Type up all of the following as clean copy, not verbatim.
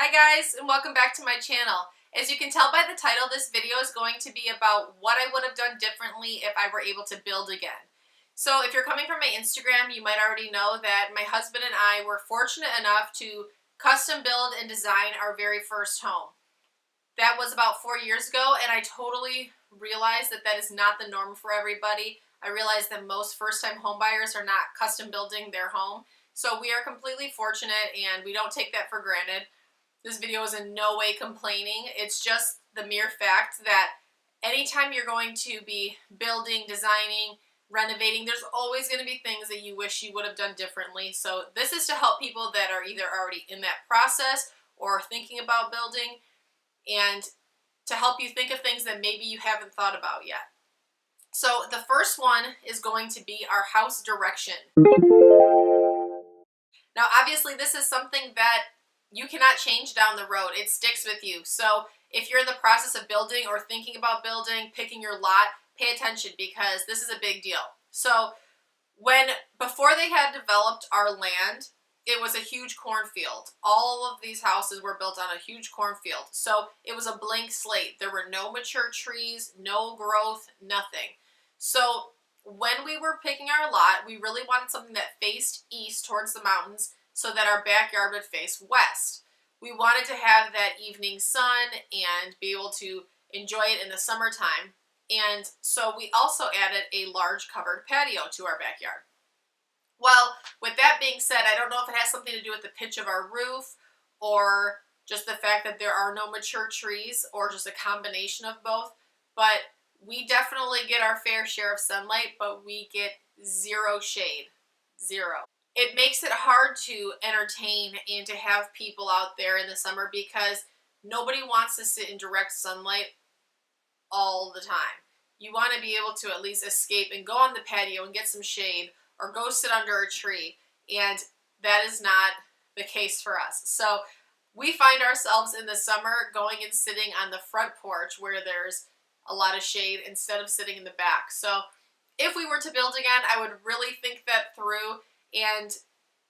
Hi guys, and welcome back to my channel. As you can tell by the title, this video is going to be about what I would have done differently if I were able to build again. So if you're coming from my Instagram, you might already know that my husband and I were fortunate enough to custom build and design our very first home. That was about 4 years ago, and I totally realized that that is not the norm for everybody. I realized that most first-time homebuyers are not custom building their home. So we are completely fortunate, and we don't take that for granted. This video is in no way complaining. It's just the mere fact that anytime you're going to be building, designing, renovating, there's always going to be things that you wish you would have done differently. So this is to help people that are either already in that process or thinking about building, and to help you think of things that maybe you haven't thought about yet. So the first one is going to be our house direction. Now obviously this is something that you cannot change down the road. It sticks with you. So if you're in the process of building or thinking about building, picking your lot, pay attention because this is a big deal. So before they had developed our land, it was a huge cornfield. All of these houses were built on a huge cornfield. So it was a blank slate. There were no mature trees, no growth, nothing. So when we were picking our lot, we really wanted something that faced east towards the mountains so that our backyard would face west. We wanted to have that evening sun and be able to enjoy it in the summertime. And so we also added a large covered patio to our backyard. Well, with that being said, I don't know if it has something to do with the pitch of our roof or just the fact that there are no mature trees or just a combination of both, but we definitely get our fair share of sunlight, but we get zero shade. Zero. It makes it hard to entertain and to have people out there in the summer because nobody wants to sit in direct sunlight all the time. You want to be able to at least escape and go on the patio and get some shade or go sit under a tree, and that is not the case for us. So we find ourselves in the summer going and sitting on the front porch where there's a lot of shade instead of sitting in the back. So if we were to build again, I would really think that through, and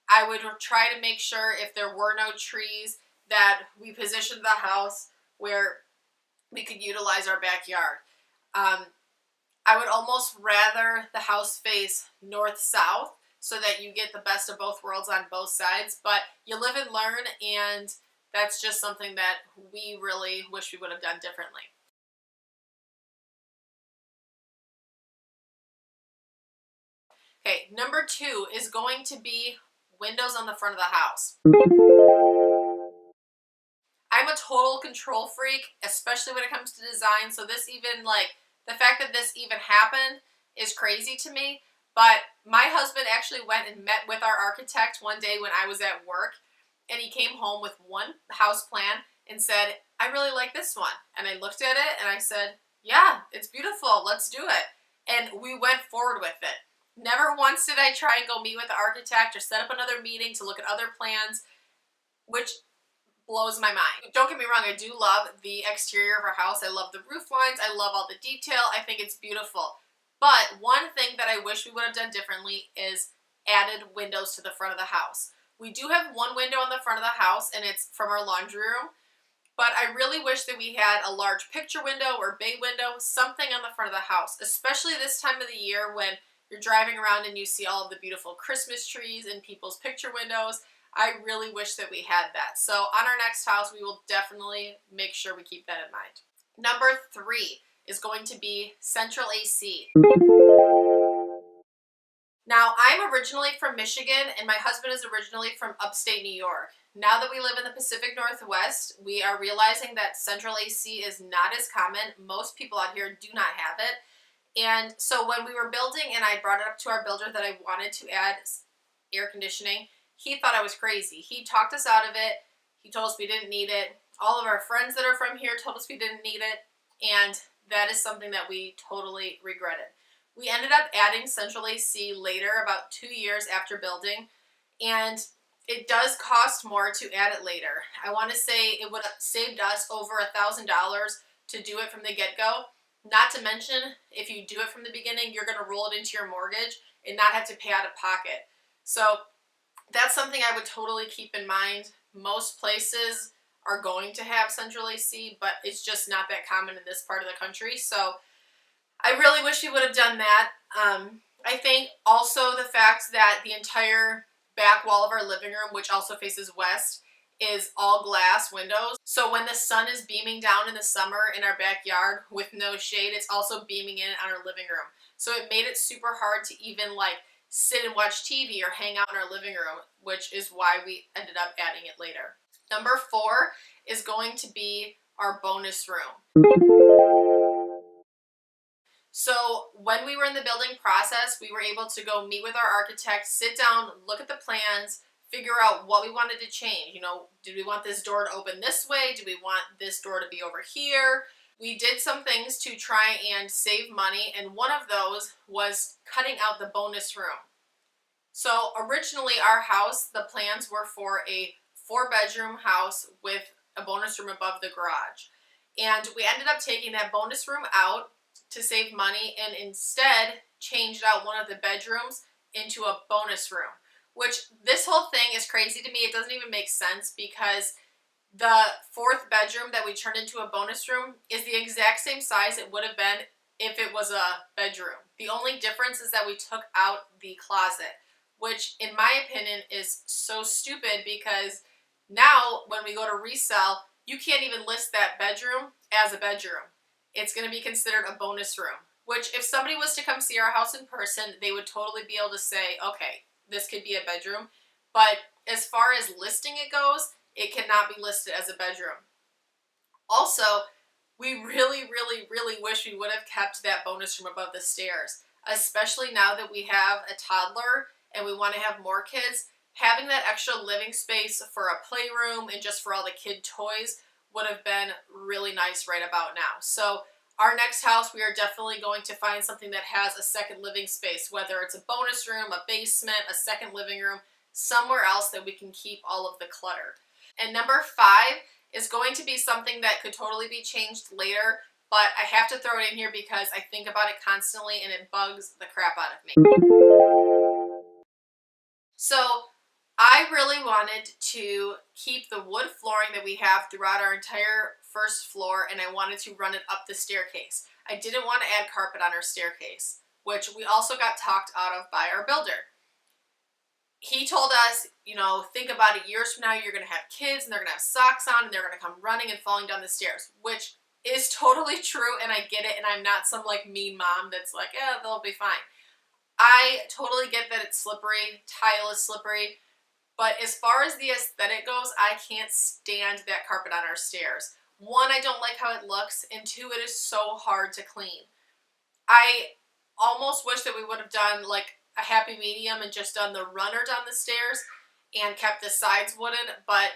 I would try to make sure if there were no trees that we positioned the house where we could utilize our backyard. I would almost rather the house face north-south so that you get the best of both worlds on both sides, but you live and learn, and that's just something that we really wish we would have done differently. Okay, number 2 is going to be windows on the front of the house. I'm a total control freak, especially when it comes to design, so this even, the fact that this even happened is crazy to me, but my husband actually went and met with our architect one day when I was at work, and he came home with one house plan and said, I really like this one. And I looked at it and I said, yeah, it's beautiful, let's do it. And we went forward with it. Never once did I try and go meet with the architect or set up another meeting to look at other plans, which blows my mind. Don't get me wrong, I do love the exterior of our house. I love the roof lines. I love all the detail. I think it's beautiful. But one thing that I wish we would have done differently is added windows to the front of the house. We do have one window on the front of the house, and it's from our laundry room. But I really wish that we had a large picture window or bay window, something on the front of the house, especially this time of the year when you're driving around and you see all of the beautiful Christmas trees in people's picture windows. I really wish that we had that. So on our next house, we will definitely make sure we keep that in mind. Number 3 is going to be central AC. Now, I'm originally from Michigan, and my husband is originally from upstate New York. Now that we live in the Pacific Northwest, we are realizing that central AC is not as common. Most people out here do not have it. And so when we were building and I brought it up to our builder that I wanted to add air conditioning, he thought I was crazy. He talked us out of it. He told us we didn't need it. All of our friends that are from here told us we didn't need it. And that is something that we totally regretted. We ended up adding central AC later, about 2 years after building. And it does cost more to add it later. I want to say it would have saved us over $1,000 to do it from the get-go. Not to mention, if you do it from the beginning, you're going to roll it into your mortgage and not have to pay out of pocket. So that's something I would totally keep in mind. Most places are going to have central AC, but it's just not that common in this part of the country. So I really wish we would have done that. I think also the fact that the entire back wall of our living room, which also faces west, is all glass windows. So when the sun is beaming down in the summer in our backyard with no shade, it's also beaming in on our living room. So it made it super hard to even like sit and watch TV or hang out in our living room, which is why we ended up adding it later. Number 4 is going to be our bonus room. So when we were in the building process, we were able to go meet with our architect, sit down, look at the plans, figure out what we wanted to change. You know, did we want this door to open this way? Do we want this door to be over here? We did some things to try and save money, and one of those was cutting out the bonus room. So originally our house, the plans were for a 4-bedroom house with a bonus room above the garage. And we ended up taking that bonus room out to save money and instead changed out one of the bedrooms into a bonus room, which this whole thing is crazy to me. It doesn't even make sense because the 4th bedroom that we turned into a bonus room is the exact same size it would have been if it was a bedroom. The only difference is that we took out the closet, which in my opinion is so stupid because now when we go to resell, you can't even list that bedroom as a bedroom. It's going to be considered a bonus room, which if somebody was to come see our house in person, they would totally be able to say, okay, this could be a bedroom. But as far as listing it goes, it cannot be listed as a bedroom. Also, we really, really, really wish we would have kept that bonus room above the stairs, especially now that we have a toddler and we want to have more kids. Having that extra living space for a playroom and just for all the kid toys would have been really nice right about now. So our next house, we are definitely going to find something that has a second living space, whether it's a bonus room, a basement, a second living room, somewhere else that we can keep all of the clutter. And number 5 is going to be something that could totally be changed later, but I have to throw it in here because I think about it constantly and it bugs the crap out of me. So I really wanted to keep the wood flooring that we have throughout our entire first floor, and I wanted to run it up the staircase. I didn't want to add carpet on our staircase, which we also got talked out of by our builder. He told us, you know, think about it, years from now you're going to have kids and they're going to have socks on and they're going to come running and falling down the stairs, which is totally true, and I get it, and I'm not some like mean mom that's like, yeah, they'll be fine. I totally get that it's slippery, tile is slippery, but as far as the aesthetic goes, I can't stand that carpet on our stairs. 1, I don't like how it looks, and 2, it is so hard to clean. I almost wish that we would have done like a happy medium and just done the runner down the stairs and kept the sides wooden, but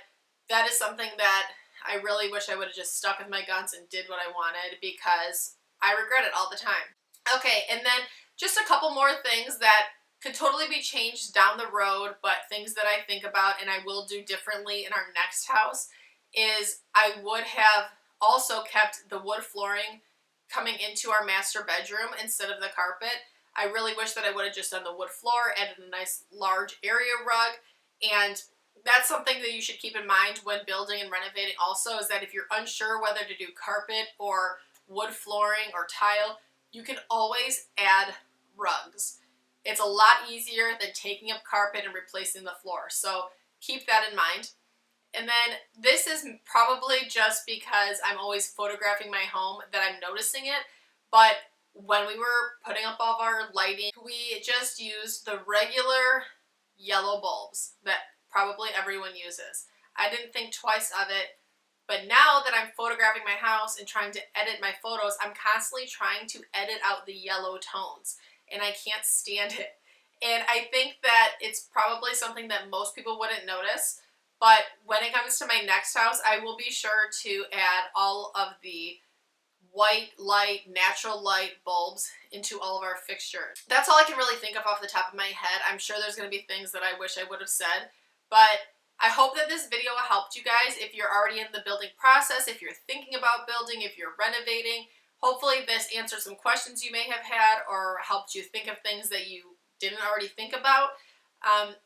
that is something that I really wish I would have just stuck with my guns and did what I wanted because I regret it all the time. Okay, and then just a couple more things that could totally be changed down the road, but things that I think about and I will do differently in our next house is I would have also kept the wood flooring coming into our master bedroom instead of the carpet. I really wish that I would have just done the wood floor, added a nice large area rug, and that's something that you should keep in mind when building and renovating also, is that if you're unsure whether to do carpet or wood flooring or tile, you can always add rugs. It's a lot easier than taking up carpet and replacing the floor, so keep that in mind. And then this is probably just because I'm always photographing my home that I'm noticing it, but when we were putting up all of our lighting, we just used the regular yellow bulbs that probably everyone uses. I didn't think twice of it, but now that I'm photographing my house and trying to edit my photos, I'm constantly trying to edit out the yellow tones, and I can't stand it. And I think that it's probably something that most people wouldn't notice, but when it comes to my next house, I will be sure to add all of the white light, natural light bulbs into all of our fixtures. That's all I can really think of off the top of my head. I'm sure there's going to be things that I wish I would have said, but I hope that this video helped you guys if you're already in the building process, if you're thinking about building, if you're renovating. Hopefully this answered some questions you may have had or helped you think of things that you didn't already think about.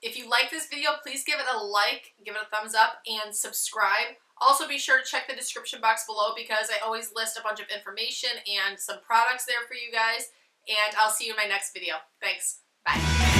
If you like this video, please give it a like, give it a thumbs up, and subscribe. Also, be sure to check the description box below because I always list a bunch of information and some products there for you guys. And I'll see you in my next video. Thanks. Bye.